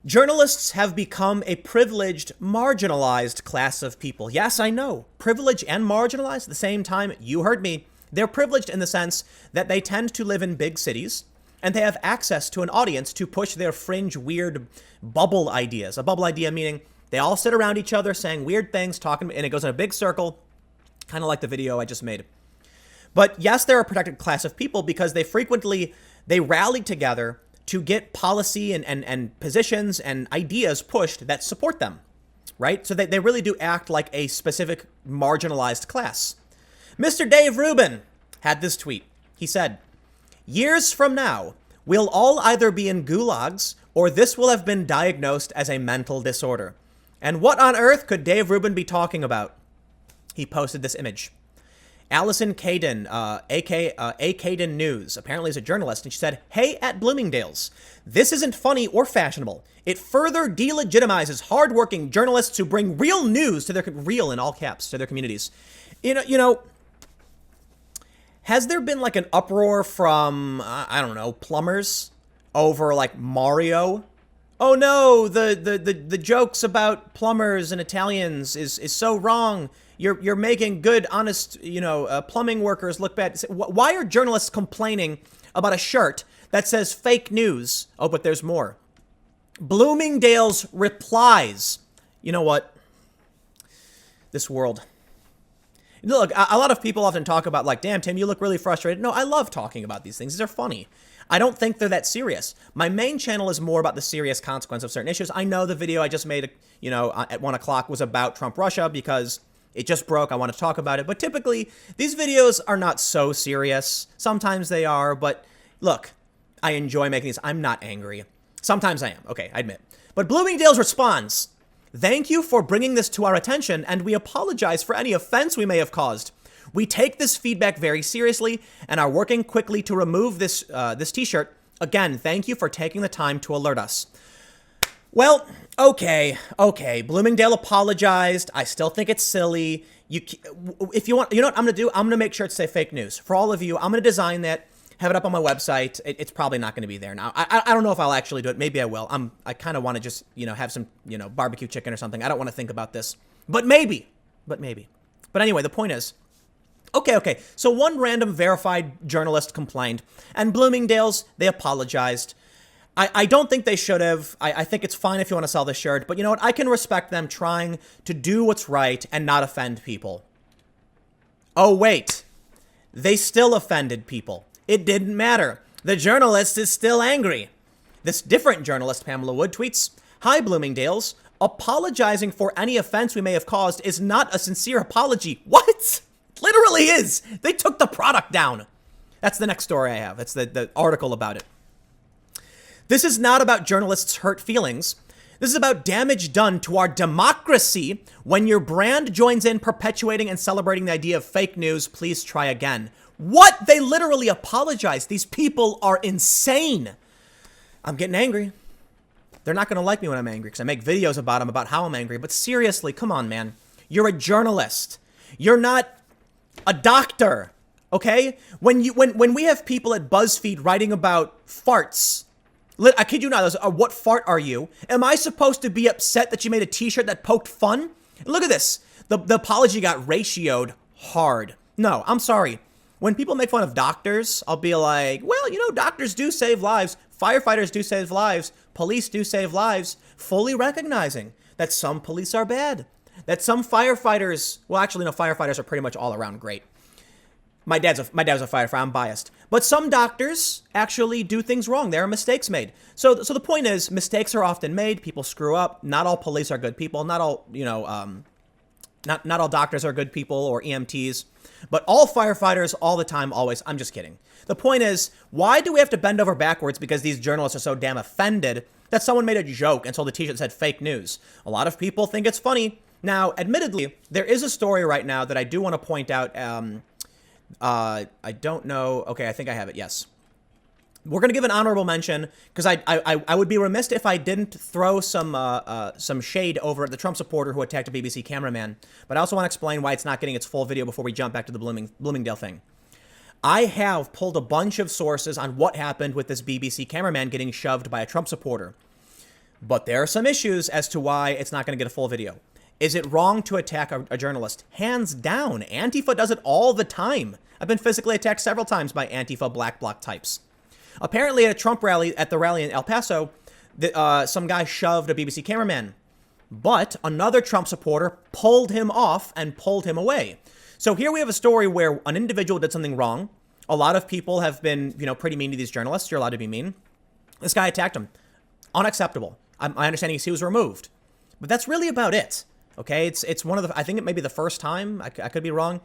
Journalists have become a privileged, marginalized class of people. Yes, I know. Privileged and marginalized at the same time. You heard me. They're privileged in the sense that they tend to live in big cities and they have access to an audience to push their fringe, weird bubble ideas. A bubble idea meaning they all sit around each other saying weird things, talking, and it goes in a big circle, kind of like the video I just made. But yes, they're a protected class of people because they rally together to get policy and positions and ideas pushed that support them, right? So they really do act like a specific marginalized class. Mr. Dave Rubin had this tweet. He said, "Years from now, we'll all either be in gulags or this will have been diagnosed as a mental disorder. And what on earth could Dave Rubin be talking about?" He posted this image. Allison Caden, A Caden News, apparently is a journalist, and she said, "Hey, at Bloomingdales, this isn't funny or fashionable. It further delegitimizes hardworking journalists who bring real news to real in all caps, to their communities." You know, has there been like an uproar from, I don't know, plumbers over like Mario? Oh no, the jokes about plumbers and Italians is so wrong. You're making good, honest, plumbing workers look bad. Why are journalists complaining about a shirt that says fake news? Oh, but there's more. Bloomingdales replies. You know what? This world. Look, a lot of people often talk about like, damn, Tim, you look really frustrated. No, I love talking about these things. These are funny. I don't think they're that serious. My main channel is more about the serious consequence of certain issues. I know the video I just made, at 1 o'clock was about Trump-Russia because it just broke. I want to talk about it. But typically, these videos are not so serious. Sometimes they are. But look, I enjoy making these. I'm not angry. Sometimes I am. Okay, I admit. But Bloomingdales responds, "Thank you for bringing this to our attention, and we apologize for any offense we may have caused. We take this feedback very seriously and are working quickly to remove this t-shirt. Again, thank you for taking the time to alert us." Well, okay. Bloomingdale apologized. I still think it's silly. If you want, you know what I'm going to do? I'm going to make sure it say fake news. For all of you, I'm going to design that, have it up on my website. It's probably not going to be there now. I don't know if I'll actually do it. Maybe I will. I kind of want to just, have some, barbecue chicken or something. I don't want to think about this. But maybe. But anyway, the point is, okay. So one random verified journalist complained, and Bloomingdale's, they apologized. I don't think they should have. I think it's fine if you want to sell the shirt, but you know what? I can respect them trying to do what's right and not offend people. Oh, wait. They still offended people. It didn't matter. The journalist is still angry. This different journalist, Pamela Wood, tweets, "Hi, Bloomingdale's. Apologizing for any offense we may have caused is not a sincere apology." What? Literally is. They took the product down. That's the next story I have. That's the article about it. "This is not about journalists' hurt feelings. This is about damage done to our democracy when your brand joins in perpetuating and celebrating the idea of fake news. Please try again." What? They literally apologized. These people are insane. I'm getting angry. They're not going to like me when I'm angry because I make videos about them, about how I'm angry. But seriously, come on, man. You're a journalist. You're not a doctor, okay? When we have people at BuzzFeed writing about farts, I kid you not, what fart are you? Am I supposed to be upset that you made a t-shirt that poked fun? Look at this. The apology got ratioed hard. No, I'm sorry. When people make fun of doctors, I'll be like, well, doctors do save lives. Firefighters do save lives. Police do save lives. Fully recognizing that some police are bad. That some firefighters, well, actually, no, firefighters are pretty much all around great. My dad's a firefighter. I'm biased. But some doctors actually do things wrong. There are mistakes made. So the point is, mistakes are often made. People screw up. Not all police are good people. Not all, not all doctors are good people or EMTs. But all firefighters, all the time, always. I'm just kidding. The point is, why do we have to bend over backwards because these journalists are so damn offended that someone made a joke and sold a t-shirt that said fake news? A lot of people think it's funny. Now, admittedly, there is a story right now that I do want to point out. I don't know. Okay, I think I have it. Yes. We're going to give an honorable mention because I would be remiss if I didn't throw some shade over at the Trump supporter who attacked a BBC cameraman. But I also want to explain why it's not getting its full video before we jump back to the Bloomingdale thing. I have pulled a bunch of sources on what happened with this BBC cameraman getting shoved by a Trump supporter. But there are some issues as to why it's not going to get a full video. Is it wrong to attack a journalist? Hands down. Antifa does it all the time. I've been physically attacked several times by Antifa black bloc types. Apparently at a Trump rally, at the rally in El Paso, some guy shoved a BBC cameraman. But another Trump supporter pulled him off and pulled him away. So here we have a story where an individual did something wrong. A lot of people have been, pretty mean to these journalists. You're allowed to be mean. This guy attacked him. Unacceptable. My understanding is he was removed. But that's really about it. Okay, it's one of the, I think it may be the first time. I could be wrong.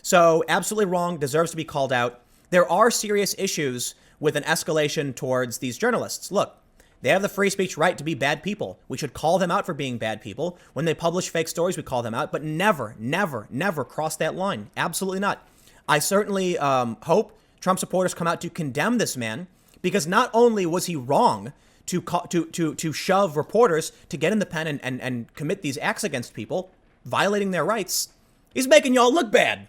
So absolutely wrong, deserves to be called out. There are serious issues with an escalation towards these journalists. Look, they have the free speech right to be bad people. We should call them out for being bad people. When they publish fake stories, we call them out, but never, never, never cross that line. Absolutely not. I certainly hope Trump supporters come out to condemn this man, because not only was he wrong to shove reporters to get in the pen and commit these acts against people, violating their rights, he's making y'all look bad.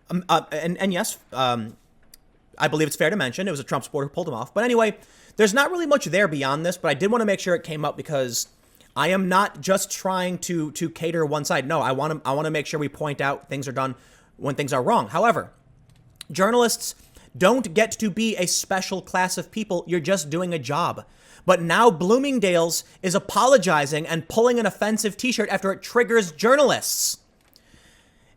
And yes, I believe it's fair to mention it was a Trump supporter who pulled him off. But anyway, there's not really much there beyond this, but I did want to make sure it came up because I am not just trying to cater one side. No, I want to make sure we point out things are done when things are wrong. However, journalists don't get to be a special class of people. You're just doing a job. But now Bloomingdales is apologizing and pulling an offensive t-shirt after it triggers journalists.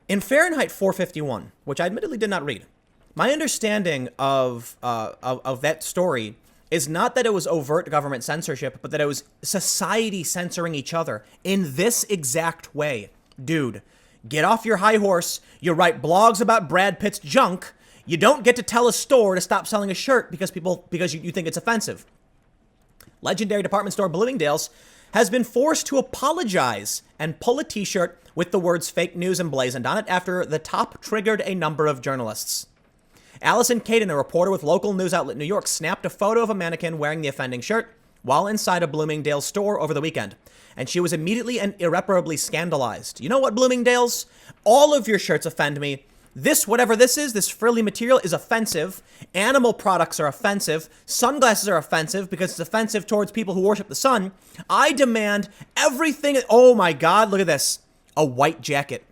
In Fahrenheit 451, which I admittedly did not read, my understanding of that story is not that it was overt government censorship, but that it was society censoring each other in this exact way. Dude, get off your high horse. You write blogs about Brad Pitt's junk. You don't get to tell a store to stop selling a shirt because you think it's offensive. Legendary department store Bloomingdale's has been forced to apologize and pull a t-shirt with the words fake news emblazoned on it after the top triggered a number of journalists. Allison Caden, a reporter with local news outlet New York, snapped a photo of a mannequin wearing the offending shirt while inside a Bloomingdale's store over the weekend, and she was immediately and irreparably scandalized. You know what, Bloomingdale's? All of your shirts offend me. This, whatever this is, this frilly material is offensive. Animal products are offensive. Sunglasses are offensive because it's offensive towards people who worship the sun. I demand everything. Oh my God, look at this. A white jacket.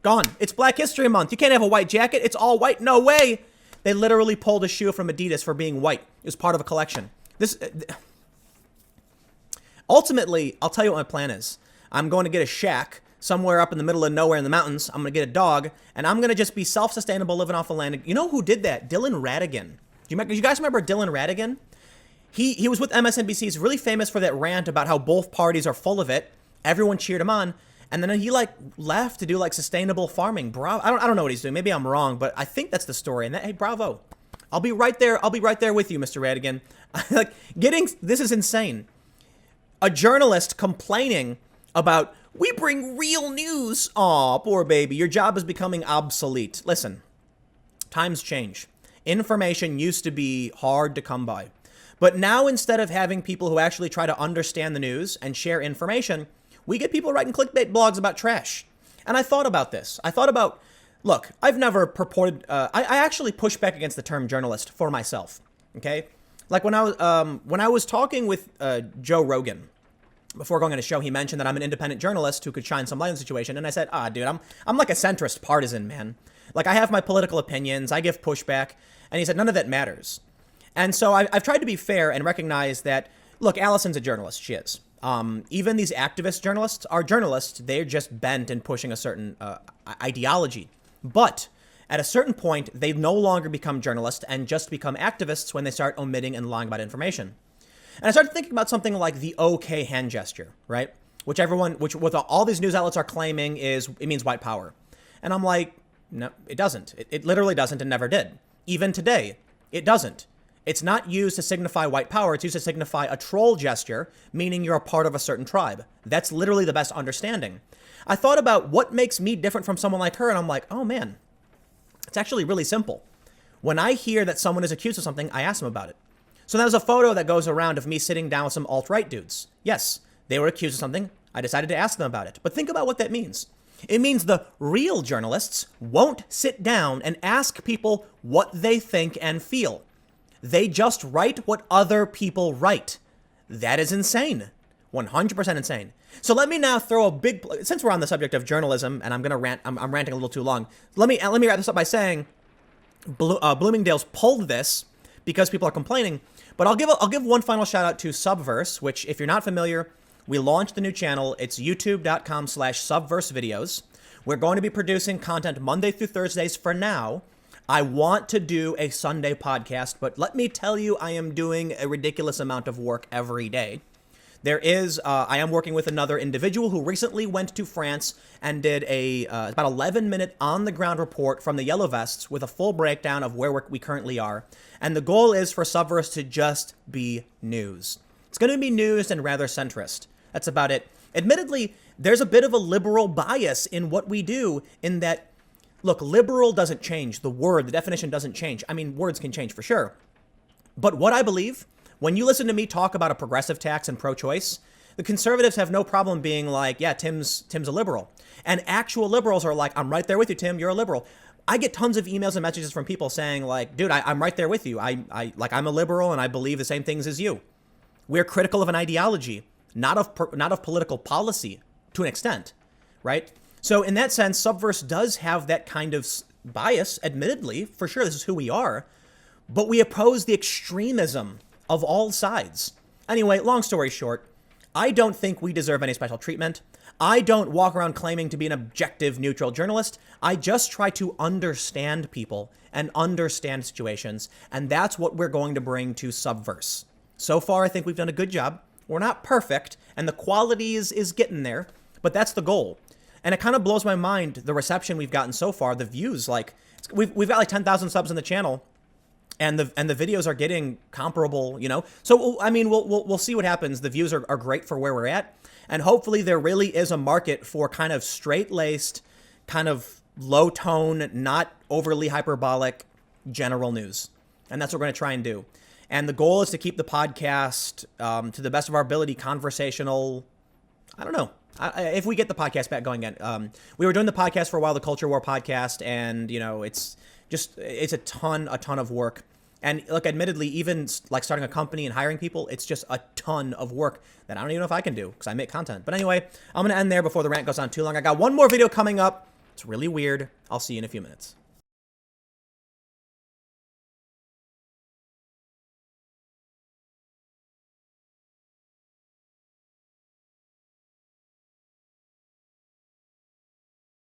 Gone. It's Black History Month. You can't have a white jacket. It's all white. No way. They literally pulled a shoe from Adidas for being white. It was part of a collection. Ultimately, I'll tell you what my plan is. I'm going to get a shack somewhere up in the middle of nowhere in the mountains. I'm going to get a dog, and I'm going to just be self-sustainable living off the land. You know who did that? Dylan Ratigan. Do you guys remember Dylan Ratigan? He was with MSNBC. He's really famous for that rant about how both parties are full of it. Everyone cheered him on. And then he left to do sustainable farming. Bravo. I don't know what he's doing. Maybe I'm wrong, but I think that's the story. And hey, bravo. I'll be right there. I'll be right there with you, Mr. Ratigan. This is insane. A journalist complaining about, we bring real news. Aw, poor baby. Your job is becoming obsolete. Listen, times change. Information used to be hard to come by. But now, instead of having people who actually try to understand the news and share information, we get people writing clickbait blogs about trash. And I thought about this. Look, I've never purported, I actually push back against the term journalist for myself. Okay? When I was talking with Joe Rogan, before going on a show, he mentioned that I'm an independent journalist who could shine some light on the situation. And I said, dude, I'm like a centrist partisan, man. I have my political opinions. I give pushback. And he said, none of that matters. And so I've tried to be fair and recognize that, look, Allison's a journalist. She is. Even these activist journalists are journalists. They're just bent in pushing a certain ideology. But at a certain point, they no longer become journalists and just become activists when they start omitting and lying about information. And I started thinking about something like the OK hand gesture, right? Which all these news outlets are claiming it means white power. And I'm like, no, it doesn't. It literally doesn't and never did. Even today, it doesn't. It's not used to signify white power. It's used to signify a troll gesture, meaning you're a part of a certain tribe. That's literally the best understanding. I thought about what makes me different from someone like her, and I'm like, oh man, it's actually really simple. When I hear that someone is accused of something, I ask them about it. So there's a photo that goes around of me sitting down with some alt-right dudes. Yes, they were accused of something. I decided to ask them about it. But think about what that means. It means the real journalists won't sit down and ask people what they think and feel. They just write what other people write. That is insane. 100% insane. So let me now throw a big, since we're on the subject of journalism, and I'm gonna rant, I'm ranting a little too long. Let me wrap this up by saying, Bloomingdale's pulled this because people are complaining. But I'll give one final shout out to Subverse, which, if you're not familiar, we launched the new channel. It's youtube.com/subversevideos. We're going to be producing content Monday through Thursdays for now. I want to do a Sunday podcast, but let me tell you, I am doing a ridiculous amount of work every day. I am working with another individual who recently went to France and did a about 11-minute on-the-ground report from the Yellow Vests with a full breakdown of where we currently are. And the goal is for Subverse to just be news. It's going to be news and rather centrist. That's about it. Admittedly, there's a bit of a liberal bias in what we do in that, look, liberal doesn't change. The definition doesn't change. I mean, words can change for sure. But what I believe, when you listen to me talk about a progressive tax and pro-choice, the conservatives have no problem being like, yeah, Tim's a liberal. And actual liberals are like, I'm right there with you, Tim, you're a liberal. I get tons of emails and messages from people saying like, dude, I'm right there with you. I'm a liberal and I believe the same things as you. We're critical of an ideology, not of political policy to an extent, right? So in that sense, Subverse does have that kind of bias, admittedly, for sure, this is who we are, but we oppose the extremism of all sides. Anyway, long story short, I don't think we deserve any special treatment. I don't walk around claiming to be an objective, neutral journalist. I just try to understand people and understand situations, and that's what we're going to bring to Subverse. So far, I think we've done a good job. We're not perfect, and the quality is getting there, but that's the goal. And it kind of blows my mind, the reception we've gotten so far, the views. Like, we've got like 10,000 subs on the channel, and the videos are getting comparable, you know? So, I mean, we'll see what happens. The views are great for where we're at. And hopefully there really is a market for kind of straight-laced, kind of low-tone, not overly hyperbolic general news. And that's what we're going to try and do. And the goal is to keep the podcast, to the best of our ability, conversational. I don't know. If we get the podcast back going again. We were doing the podcast for a while, the Culture War podcast, and, you know, it's a ton of work. And look, admittedly, even like starting a company and hiring people, it's just a ton of work that I don't even know if I can do because I make content. But anyway, I'm going to end there before the rant goes on too long. I got one more video coming up. It's really weird. I'll see you in a few minutes.